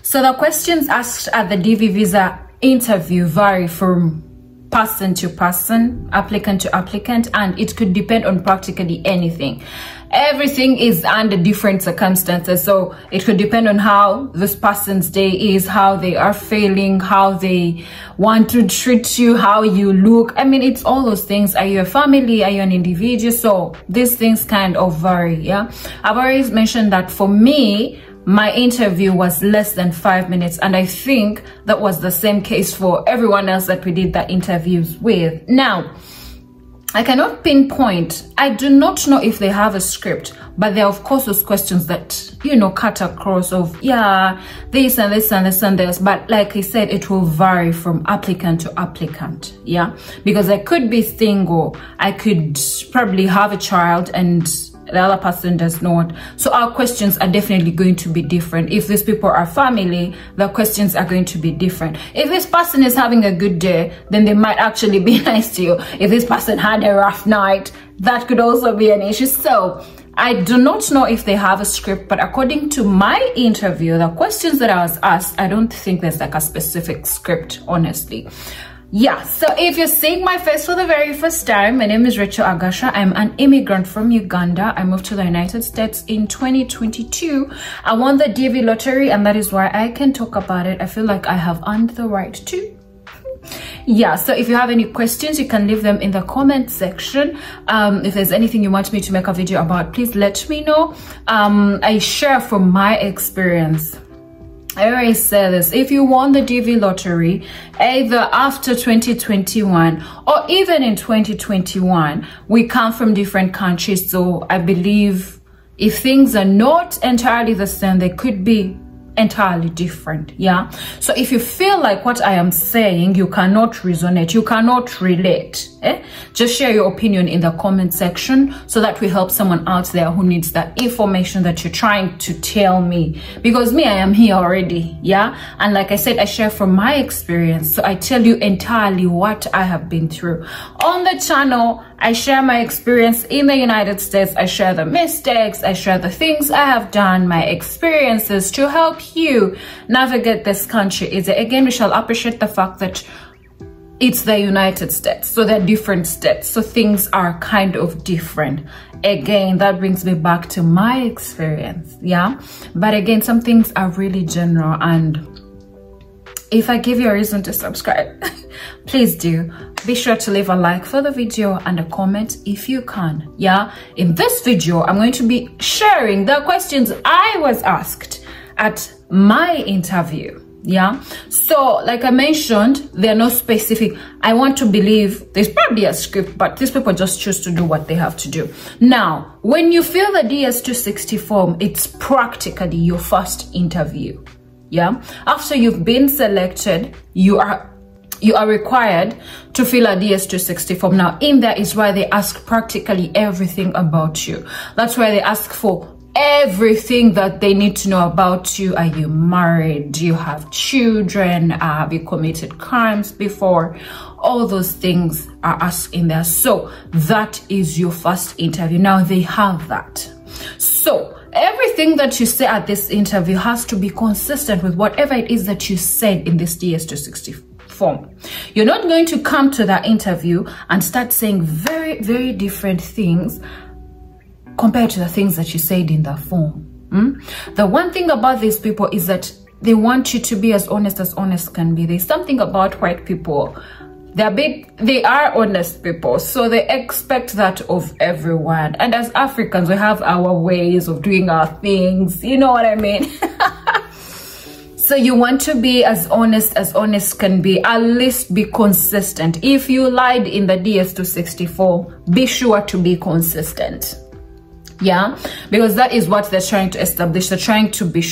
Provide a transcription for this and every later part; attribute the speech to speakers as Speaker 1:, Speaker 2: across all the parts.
Speaker 1: So the questions asked at the DV visa interview vary from person to person, applicant to applicant, and it could depend on practically anything. Everything is under different circumstances, so it could depend on how this person's day is, how they are feeling, how they want to treat you, how you look. I mean, it's all those things. Are you a family? Are you an individual? So these things kind of vary. Yeah, I've already mentioned that for me, my interview was less than 5 minutes, and I think that was the same case for everyone else that we did the interviews with. Now, I cannot pinpoint. I do not know if they have a script, but there are of course those questions that, you know, cut across of, yeah, this and this and this and this. But like I said, it will vary from applicant to applicant. Yeah, because I could be single, I could probably have a child, and the other person does not. So our questions are definitely going to be different. If these people are family, the questions are going to be different. If this person is having a good day, then they might actually be nice to you. If this person had a rough night, that could also be an issue. So I do not know if they have a script, but according to my interview, the questions that I was asked, I don't think there's like a specific script, honestly. Yeah, so if you're seeing my face for the very first time, my name is Rachel Agasha. I'm an immigrant from Uganda. I moved to the United States in 2022. I won the DV lottery, and that is why I can talk about it. I feel like I have earned the right to. Yeah, so if you have any questions, you can leave them in the comment section. If there's anything you want me to make a video about, please let me know. I share from my experience. I already said this. If you won the DV lottery, either after 2021 or even in 2021, we come from different countries. So I believe if things are not entirely the same, they could be entirely different. Yeah, so if you feel like what I am saying you cannot resonate, you cannot relate, just share your opinion in the comment section so that we help someone out there who needs that information that you're trying to tell me, because me, I am here already. Yeah, and like I said, I share from my experience, so I tell you entirely what I have been through. On the channel, I share my experience in the United States. I share the mistakes, I share the things I have done, my experiences, to help you navigate this country easy. Again, we shall appreciate the fact that it's the United States, so they're different states, so things are kind of different. Again, that brings me back to my experience. Yeah, but again, some things are really general, and if I give you a reason to subscribe, please do. Be sure to leave a like for the video and a comment if you can. Yeah, in this video, I'm going to be sharing the questions I was asked at my interview. Yeah, so like I mentioned, they're not specific. I want to believe there's probably a script, but these people just choose to do what they have to do. Now, when you fill the DS-260 form, it's practically your first interview. Yeah, after you've been selected, you are required to fill a DS-260 form. Now, in there is why they ask practically everything about you. That's why they ask for everything that they need to know about you. Are you married? Do you have children? Have you committed crimes before? All those things are asked in there. So that is your first interview. Now they have that. So everything that you say at this interview has to be consistent with whatever it is that you said in this DS-260 form. You're not going to come to that interview and start saying very, very different things compared to the things that you said in the form. The one thing about these people is that they want you to be as honest can be. There's something about white people. They are honest people, so they expect that of everyone. And as Africans, we have our ways of doing our things. You know what I mean? So you want to be as honest can be. At least be consistent. If you lied in the DS-264, be sure to be consistent. Yeah, because that is what they're trying to establish. They're trying to be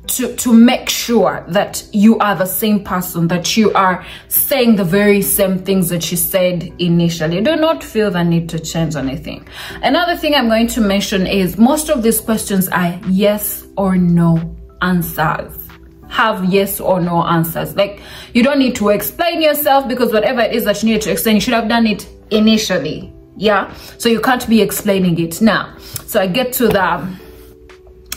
Speaker 1: to make sure that you are the same person, that you are saying the very same things that you said initially. Do not feel the need to change anything. Another thing I'm going to mention is most of these questions are yes or no answers. Have yes or no answers. Like, you don't need to explain yourself, because whatever it is that you need to explain, you should have done it initially. Yeah, so you can't be explaining it now. So I get to the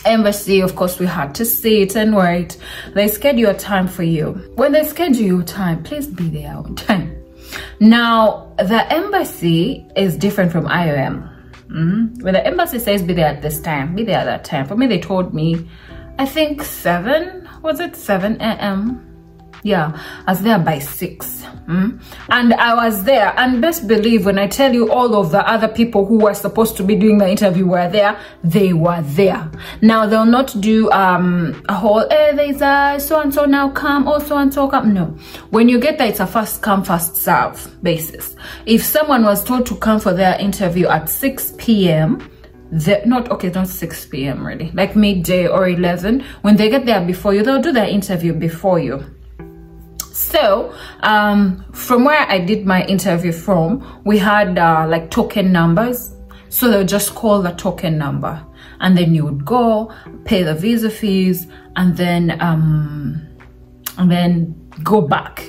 Speaker 1: Embassy, of course, we had to sit and wait. They schedule a time for you. When they schedule your time, please be there on time. Now, the embassy is different from IOM. When the embassy says be there at this time, be there at that time. For me, they told me, I think 7 a.m. Yeah, I was there by 6. And I was there, and best believe when I tell you all of the other people who were supposed to be doing the interview were there, they were there. Now they'll not do a whole, there's a so-and-so now come, or so-and-so come. No, when you get there, it's a first come, first serve basis. If someone was told to come for their interview at 6 p.m., not 6 p.m. really, like midday or 11, when they get there before you, they'll do their interview before you. So from where I did my interview from, we had like token numbers. So they'll just call the token number, and then you would go pay the visa fees, and then go back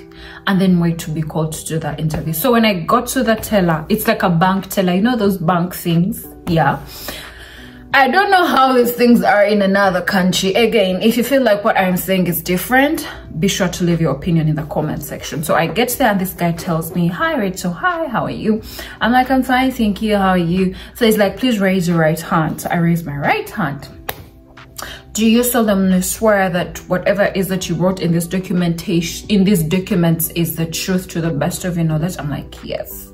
Speaker 1: and then wait to be called to do that interview. So when I got to the teller, it's like a bank teller, you know those bank things. Yeah, I don't know how these things are in another country. Again, if you feel like what I'm saying is different, be sure to leave your opinion in the comment section. So I get there and this guy tells me, hi Rachel, hi, how are you? I'm like, I'm fine, thank you, how are you? So he's like, please raise your right hand. So I raise my right hand. Do you solemnly swear that whatever it is that you wrote in this documentation, in these documents, is the truth to the best of your knowledge? I'm like, yes.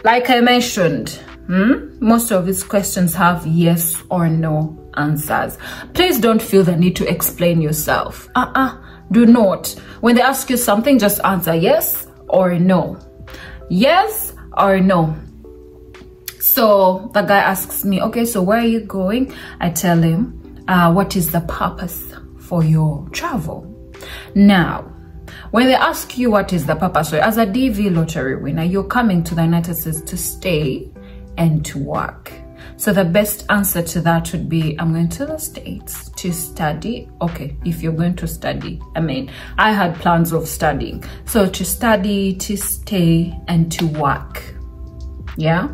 Speaker 1: Like I mentioned, most of these questions have yes or no answers. Please don't feel the need to explain yourself. Do not. When they ask you something, just answer yes or no. Yes or no. So the guy asks me, okay, so where are you going? I tell him, what is the purpose for your travel? Now, when they ask you what is the purpose, so as a DV lottery winner, you're coming to the United States to stay and to work. So the best answer to that would be, I'm going to the States to study. Okay, if you're going to study, I mean, I had plans of studying. So to study, to stay, and to work. Yeah.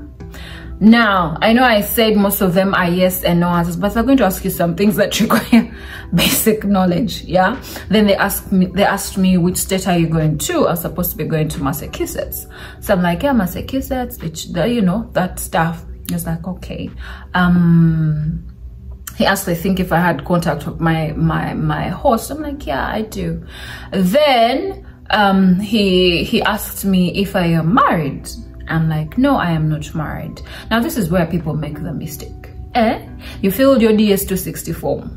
Speaker 1: Now, I know I said most of them are yes and no answers, but they're going to ask you some things that require basic knowledge. Yeah. Then they asked me, which state are you going to? I was supposed to be going to Massachusetts. So I'm like, yeah, Massachusetts, you know, that stuff. It's like, okay. He asked, I think, if I had contact with my host. I'm like, yeah, I do. Then he asked me if I am married. I'm like, no, I am not married. Now, this is where people make the mistake. You filled your DS-264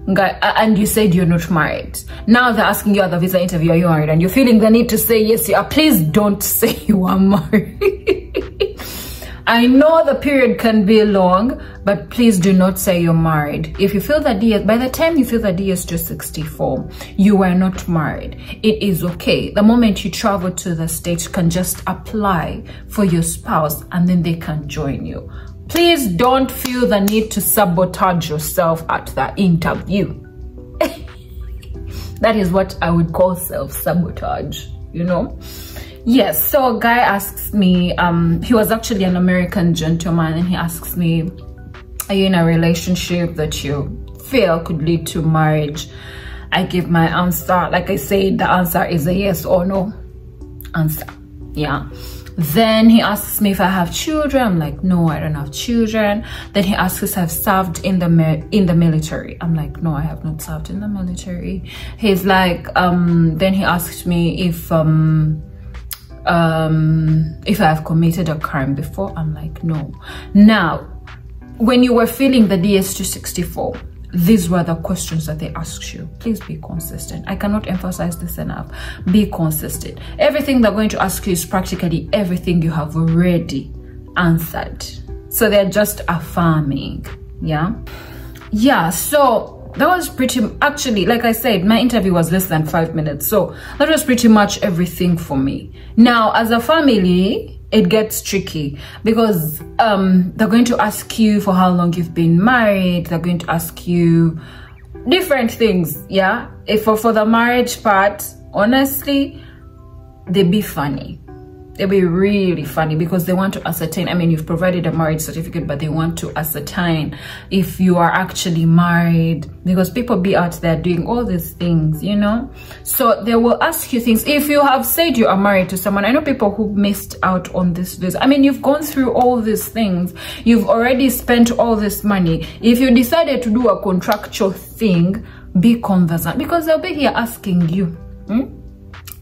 Speaker 1: and you said you're not married. Now they're asking you at the visa interview, are you married? And you're feeling the need to say yes, you are. Please don't say you are married. I know the period can be long, but please do not say you're married. If you fill the DS, by the time you fill the DS-264, you are not married. It is okay. The moment you travel to the States, you can just apply for your spouse and then they can join you. Please don't feel the need to sabotage yourself at the interview. That is what I would call self-sabotage, you know? Yes, so a guy asks me, he was actually an American gentleman, and he asks me, are you in a relationship that you feel could lead to marriage? I give my answer. Like I said, the answer is a yes or no answer. Yeah. Then he asks me if I have children. I'm like, no, I don't have children. Then he asks if I've served in the military. I'm like, no, I have not served in the military. He's like, then he asked me if I have committed a crime before. I'm like, no. Now, when you were filling the DS-264, these were the questions that they asked you. Please be consistent. I cannot emphasize this enough. Be consistent. Everything they're going to ask you is practically everything you have already answered. So they're just affirming. Yeah. Yeah. So that was actually, like I said, my interview was less than 5 minutes. So that was pretty much everything for me. Now, as a family, it gets tricky because they're going to ask you for how long you've been married. They're going to ask you different things. Yeah. If for the marriage part, honestly, they be funny. It'll be really funny because they want to ascertain. I mean, you've provided a marriage certificate, but they want to ascertain if you are actually married, because people be out there doing all these things, you know. So they will ask you things. If you have said you are married to someone, I know people who missed out on this. I mean, you've gone through all these things. You've already spent all this money. If you decided to do a contractual thing, be conversant, because they'll be here asking you,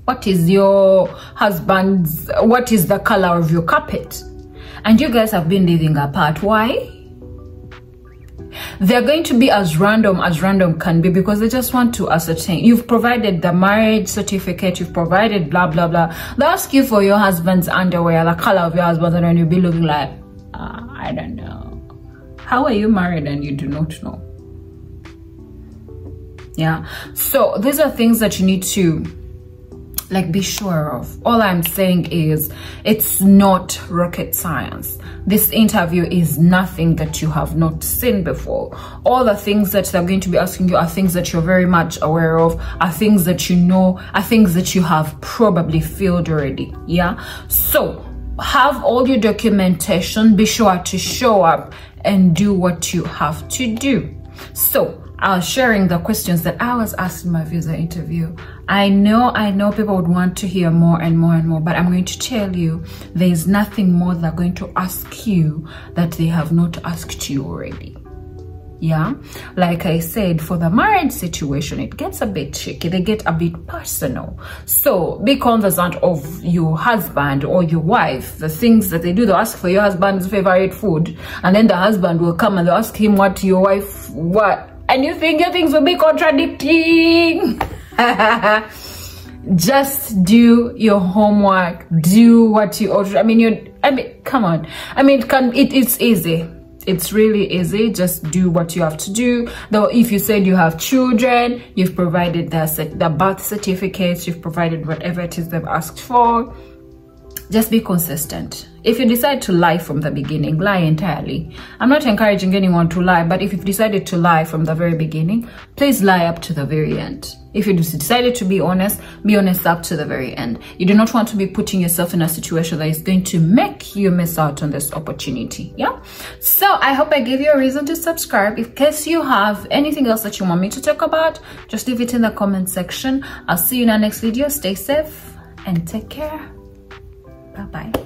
Speaker 1: what is your husband's, what is the color of your carpet? And you guys have been living apart. Why? They're going to be as random can be, because they just want to ascertain. You've provided the marriage certificate, you've provided blah blah blah. They ask you for your husband's underwear, the color of your husband's, and you'll be looking like, I don't know. How are you married and you do not know? Yeah, so these are things that you need to like be sure of. All I'm saying is it's not rocket science. This interview is nothing that you have not seen before. All the things that they're going to be asking you are things that you're very much aware of, are things that you know, are things that you have probably filled already. Yeah, so have all your documentation, be sure to show up and do what you have to do. So I was sharing the questions that I was asked in my visa interview. I know people would want to hear more and more and more, but I'm going to tell you there is nothing more they're going to ask you that they have not asked you already. Yeah, like I said, for the marriage situation, it gets a bit tricky. They get a bit personal. So be conversant of your husband or your wife, the things that they do. They'll ask for your husband's favorite food, and then the husband will come and they'll ask him what your wife, what, and you think your things will be contradicting. Just do your homework, do what you order. I mean, come on. I mean, it's easy. It's really easy. Just do what you have to do. Though if you said you have children, you've provided the birth certificates, you've provided whatever it is they've asked for. Just be consistent. If you decide to lie from the beginning, lie entirely. I'm not encouraging anyone to lie, but if you've decided to lie from the very beginning, please lie up to the very end. If you decided to be honest up to the very end. You do not want to be putting yourself in a situation that is going to make you miss out on this opportunity. Yeah, so I hope I gave you a reason to subscribe. In case you have anything else that you want me to talk about, just leave it in the comment section. I'll see you in our next video. Stay safe and take care. Bye-bye.